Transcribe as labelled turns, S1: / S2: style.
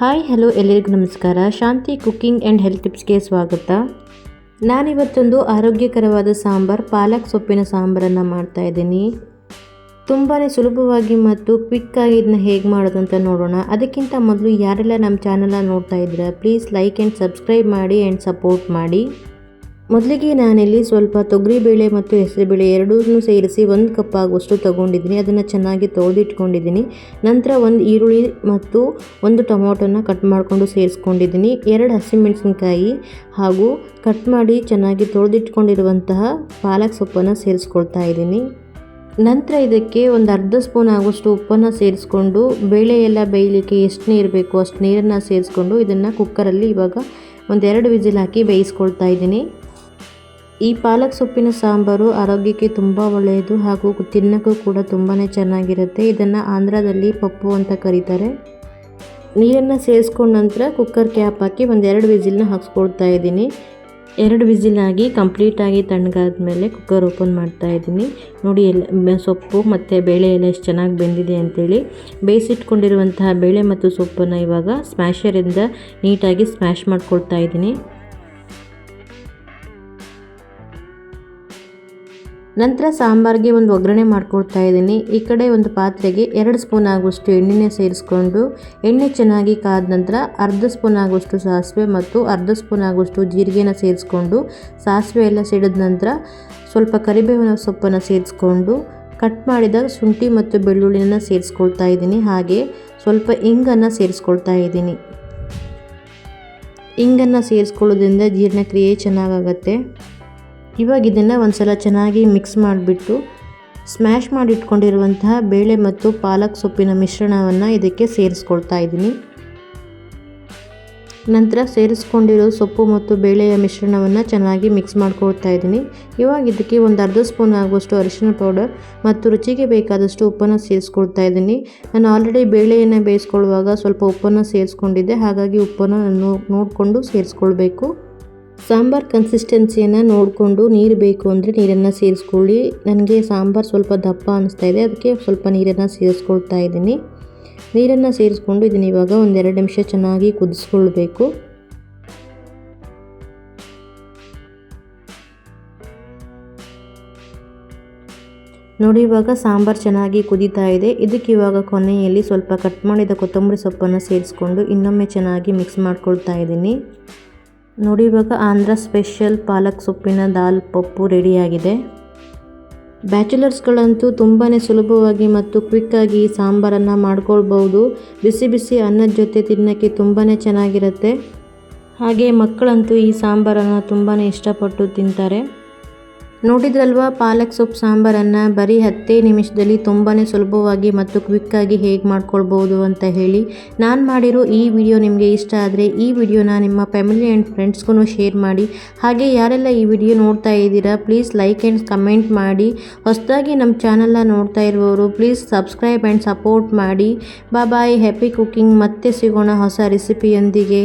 S1: Hi hello ಎಲ್ಲರಿಗೂ ನಮಸ್ಕಾರ. ಶಾಂತಿ cooking and health ಟಿಪ್ಸ್ಗೆ ಸ್ವಾಗತ. ನಾನಿವತ್ತೊಂದು ಆರೋಗ್ಯಕರವಾದ ಪಾಲಕ್ ಸೊಪ್ಪಿನ ಸಾಂಬಾರನ್ನು ಮಾಡ್ತಾಯಿದ್ದೀನಿ. ತುಂಬಾ ಸುಲಭವಾಗಿ ಮತ್ತು ಕ್ವಿಕ್ಕಾಗಿ ಇದನ್ನ ಹೇಗೆ ಮಾಡೋದು ಅಂತ ನೋಡೋಣ. ಅದಕ್ಕಿಂತ ಮೊದಲು ಯಾರೆಲ್ಲ ನಮ್ಮ ಚಾನಲ್ನ ನೋಡ್ತಾ ಇದ್ದೀರಾ ಪ್ಲೀಸ್ ಲೈಕ್ ಆ್ಯಂಡ್ ಸಬ್ಸ್ಕ್ರೈಬ್ ಮಾಡಿ ಆ್ಯಂಡ್ ಸಪೋರ್ಟ್ ಮಾಡಿ. ಮೊದಲಿಗೆ ನಾನಿಲ್ಲಿ ಸ್ವಲ್ಪ ತೊಗರಿಬೇಳೆ ಮತ್ತು ಹೆಸರುಬೇಳೆ ಎರಡನ್ನೂ ಸೇರಿಸಿ 1 ಕಪ್ ಆಗುವಷ್ಟು ತೊಗೊಂಡಿದ್ದೀನಿ. ಅದನ್ನು ಚೆನ್ನಾಗಿ ತೊಳೆದಿಟ್ಕೊಂಡಿದ್ದೀನಿ. ನಂತರ ಒಂದು ಈರುಳ್ಳಿ ಮತ್ತು 1 ಟೊಮೊಟೊನ ಕಟ್ ಮಾಡಿಕೊಂಡು ಸೇರಿಸ್ಕೊಂಡಿದ್ದೀನಿ. 2 ಹಸಿಮೆಣಸಿನ್ಕಾಯಿ ಹಾಗೂ ಕಟ್ ಮಾಡಿ ಚೆನ್ನಾಗಿ ತೊಳೆದಿಟ್ಕೊಂಡಿರುವಂತಹ ಪಾಲಕ್ ಸೊಪ್ಪನ್ನು ಸೇರಿಸ್ಕೊಳ್ತಾ ಇದ್ದೀನಿ. ನಂತರ ಇದಕ್ಕೆ ಒಂದು ಅರ್ಧ ಸ್ಪೂನ್ ಆಗುವಷ್ಟು ಉಪ್ಪನ್ನು ಸೇರಿಸ್ಕೊಂಡು ಬೇಳೆ ಎಲ್ಲ ಬೇಯಲಿಕ್ಕೆ ಎಷ್ಟು ನೀರು ಬೇಕೋ ಅಷ್ಟು ನೀರನ್ನು ಸೇರಿಸ್ಕೊಂಡು ಇದನ್ನು ಕುಕ್ಕರಲ್ಲಿ ಇವಾಗ 1-2 ವಿಸಿಲ್ ಹಾಕಿ ಬೇಯಿಸ್ಕೊಳ್ತಾ ಇದ್ದೀನಿ. ಈ ಪಾಲಕ್ ಸೊಪ್ಪಿನ ಸಾಂಬಾರು ಆರೋಗ್ಯಕ್ಕೆ ತುಂಬ ಒಳ್ಳೆಯದು ಹಾಗೂ ತಿನ್ನೋಕ್ಕೂ ಕೂಡ ತುಂಬಾ ಚೆನ್ನಾಗಿರುತ್ತೆ. ಇದನ್ನು ಆಂಧ್ರದಲ್ಲಿ ಪಪ್ಪು ಅಂತ ಕರೀತಾರೆ. ನೀರನ್ನು ಸೇರಿಸ್ಕೊಂಡ ನಂತರ ಕುಕ್ಕರ್ ಕ್ಯಾಪ್ ಹಾಕಿ 1-2 ವಿಸಿಲ್ನ ಹಾಕ್ಸ್ಕೊಳ್ತಾ ಇದ್ದೀನಿ. 2 ವಿಸಿಲ್ ಆಗಿ ಕಂಪ್ಲೀಟಾಗಿ ತಣ್ಣಗಾದ ಮೇಲೆ ಕುಕ್ಕರ್ ಓಪನ್ ಮಾಡ್ತಾ ಇದ್ದೀನಿ. ನೋಡಿ ಸೊಪ್ಪು ಮತ್ತು ಬೇಳೆ ಎಲ್ಲ ಎಷ್ಟು ಚೆನ್ನಾಗಿ ಬೆಂದಿದೆ ಅಂಥೇಳಿ. ಬೇಯಿಸಿಟ್ಕೊಂಡಿರುವಂತಹ ಬೇಳೆ ಮತ್ತು ಸೊಪ್ಪನ್ನು ಇವಾಗ ಸ್ಮ್ಯಾಶರಿಂದ ನೀಟಾಗಿ ಸ್ಮ್ಯಾಶ್ ಮಾಡ್ಕೊಳ್ತಾ ಇದ್ದೀನಿ. ನಂತರ ಸಾಂಬಾರಿಗೆ ಒಂದು ಒಗ್ಗರಣೆ ಮಾಡ್ಕೊಳ್ತಾ ಇದ್ದೀನಿ. ಈ ಕಡೆ ಒಂದು ಪಾತ್ರೆಗೆ 2 ಸ್ಪೂನ್ ಆಗುವಷ್ಟು ಎಣ್ಣೆನ ಸೇರಿಸ್ಕೊಂಡು ಎಣ್ಣೆ ಚೆನ್ನಾಗಿ ಕಾದ ನಂತರ ಅರ್ಧ ಸ್ಪೂನ್ ಆಗುವಷ್ಟು ಸಾಸಿವೆ ಮತ್ತು ಅರ್ಧ ಸ್ಪೂನ್ ಆಗುವಷ್ಟು ಜೀರಿಗೆನ ಸೇರಿಸ್ಕೊಂಡು ಸಾಸಿವೆ ಎಲ್ಲ ಸಿಡಿದ ನಂತರ ಸ್ವಲ್ಪ ಕರಿಬೇವಿನ ಸೊಪ್ಪನ್ನು ಸೇರಿಸ್ಕೊಂಡು ಕಟ್ ಮಾಡಿದ ಶುಂಠಿ ಮತ್ತು ಬೆಳ್ಳುಳ್ಳಿನ ಸೇರಿಸ್ಕೊಳ್ತಾ ಇದ್ದೀನಿ. ಹಾಗೆ ಸ್ವಲ್ಪ ಇಂಗನ್ನು ಸೇರಿಸ್ಕೊಳ್ತಾ ಇದ್ದೀನಿ. ಇಂಗನ್ನು ಸೇರಿಸ್ಕೊಳ್ಳೋದ್ರಿಂದ ಜೀರ್ಣಕ್ರಿಯೆ ಚೆನ್ನಾಗಾಗತ್ತೆ. ಇವಾಗ ಇದನ್ನು ಒಂದು ಸಲ ಚೆನ್ನಾಗಿ ಮಿಕ್ಸ್ ಮಾಡಿಬಿಟ್ಟು ಸ್ಮ್ಯಾಶ್ ಮಾಡಿ ಇಟ್ಕೊಂಡಿರುವಂತಹ ಬೇಳೆ ಮತ್ತು ಪಾಲಕ್ ಸೊಪ್ಪಿನ ಮಿಶ್ರಣವನ್ನು ಇದಕ್ಕೆ ಸೇರಿಸ್ಕೊಳ್ತಾ ಇದ್ದೀನಿ. ನಂತರ ಸೇರಿಸ್ಕೊಂಡಿರೋ ಸೊಪ್ಪು ಮತ್ತು ಬೇಳೆಯ ಮಿಶ್ರಣವನ್ನು ಚೆನ್ನಾಗಿ ಮಿಕ್ಸ್ ಮಾಡ್ಕೊಳ್ತಾ ಇದ್ದೀನಿ. ಇವಾಗ ಇದಕ್ಕೆ ಒಂದು ಅರ್ಧ ಸ್ಪೂನ್ ಆಗುವಷ್ಟು ಅರಿಶಿನ ಪೌಡರ್ ಮತ್ತು ರುಚಿಗೆ ಬೇಕಾದಷ್ಟು ಉಪ್ಪನ್ನು ಸೇರಿಸ್ಕೊಳ್ತಾ ಇದ್ದೀನಿ. ನಾನು ಆಲ್ರೆಡಿ ಬೇಳೆಯನ್ನು ಬೇಯಿಸ್ಕೊಳ್ಳುವಾಗ ಸ್ವಲ್ಪ ಉಪ್ಪನ್ನು ಸೇರಿಸ್ಕೊಂಡಿದ್ದೆ, ಹಾಗಾಗಿ ಉಪ್ಪನ್ನು ನೋಡಿಕೊಂಡು ಸೇರಿಸ್ಕೊಳ್ಬೇಕು. ಸಾಂಬಾರು ಕನ್ಸಿಸ್ಟೆನ್ಸಿಯನ್ನು ನೋಡಿಕೊಂಡು ನೀರು ಬೇಕು ಅಂದರೆ ನೀರನ್ನು ಸೇರಿಸ್ಕೊಳ್ಳಿ. ನನಗೆ ಸಾಂಬಾರು ಸ್ವಲ್ಪ ದಪ್ಪ ಅನ್ನಿಸ್ತಾ ಇದೆ, ಅದಕ್ಕೆ ಸ್ವಲ್ಪ ನೀರನ್ನು ಸೇರಿಸ್ಕೊಳ್ತಾ ಇದ್ದೀನಿ. ನೀರನ್ನು ಸೇರಿಸ್ಕೊಂಡು ಇದನ್ನು ಇವಾಗ 1-2 ನಿಮಿಷ ಚೆನ್ನಾಗಿ ಕುದಿಸ್ಕೊಳ್ಬೇಕು. ನೋಡಿ ಇವಾಗ ಸಾಂಬಾರು ಚೆನ್ನಾಗಿ ಕುದೀತಾ ಇದೆ. ಇದಕ್ಕೆ ಇವಾಗ ಕೊನೆಯಲ್ಲಿ ಸ್ವಲ್ಪ ಕಟ್ ಮಾಡಿದ ಕೊತ್ತಂಬರಿ ಸೊಪ್ಪನ್ನು ಸೇರಿಸ್ಕೊಂಡು ಇನ್ನೊಮ್ಮೆ ಚೆನ್ನಾಗಿ ಮಿಕ್ಸ್ ಮಾಡ್ಕೊಳ್ತಾ ಇದ್ದೀನಿ. ನೋಡಿ ಇವಾಗ ಆಂಧ್ರ ಸ್ಪೆಷಲ್ ಪಾಲಕ್ ಸೊಪ್ಪಿನ ದಾಲ್ ಪಪ್ಪು ರೆಡಿಯಾಗಿದೆ. ಬ್ಯಾಚುಲರ್ಸ್ಗಳಂತೂ ತುಂಬಾ ಸುಲಭವಾಗಿ ಮತ್ತು ಕ್ವಿಕ್ಕಾಗಿ ಈ ಸಾಂಬಾರನ್ನು ಮಾಡ್ಕೊಳ್ಬೋದು. ಬಿಸಿ ಬಿಸಿ ಅನ್ನದ ಜೊತೆ ತಿನ್ನೋಕ್ಕೆ ತುಂಬಾ ಚೆನ್ನಾಗಿರುತ್ತೆ. ಹಾಗೆ ಮಕ್ಕಳಂತೂ ಈ ಸಾಂಬಾರನ್ನು ತುಂಬಾ ಇಷ್ಟಪಟ್ಟು ತಿಂತಾರೆ. ನೋಡಿದ್ರಲ್ವಾ ಪಾಲಕ್ ಸೊಪ್ಪು ಸಾಂಬಾರನ್ನು ಬರೀ 10 ನಿಮಿಷದಲ್ಲಿ ತುಂಬಾ ಸುಲಭವಾಗಿ ಮತ್ತು ಕ್ವಿಕ್ಕಾಗಿ ಹೇಗೆ ಮಾಡ್ಕೊಳ್ಬೋದು ಅಂತ ಹೇಳಿ. ನಾನು ಮಾಡಿರೋ ಈ ವಿಡಿಯೋ ನಿಮಗೆ ಇಷ್ಟ ಆದರೆ ಈ ವಿಡಿಯೋನ ನಿಮ್ಮ ಫ್ಯಾಮಿಲಿ ಆ್ಯಂಡ್ ಫ್ರೆಂಡ್ಸ್ಗೂ ಶೇರ್ ಮಾಡಿ. ಹಾಗೆ ಯಾರೆಲ್ಲ ಈ ವಿಡಿಯೋ ನೋಡ್ತಾ ಇದ್ದೀರಾ ಪ್ಲೀಸ್ ಲೈಕ್ ಆ್ಯಂಡ್ ಕಮೆಂಟ್ ಮಾಡಿ. ಹೊಸದಾಗಿ ನಮ್ಮ ಚಾನಲ್ನ ನೋಡ್ತಾ ಇರುವವರು ಪ್ಲೀಸ್ ಸಬ್ಸ್ಕ್ರೈಬ್ ಆ್ಯಂಡ್ ಸಪೋರ್ಟ್ ಮಾಡಿ. ಬಾಯ್, ಹ್ಯಾಪಿ ಕುಕ್ಕಿಂಗ್. ಮತ್ತೆ ಸಿಗೋಣ ಹೊಸ ರೆಸಿಪಿಯೊಂದಿಗೆ.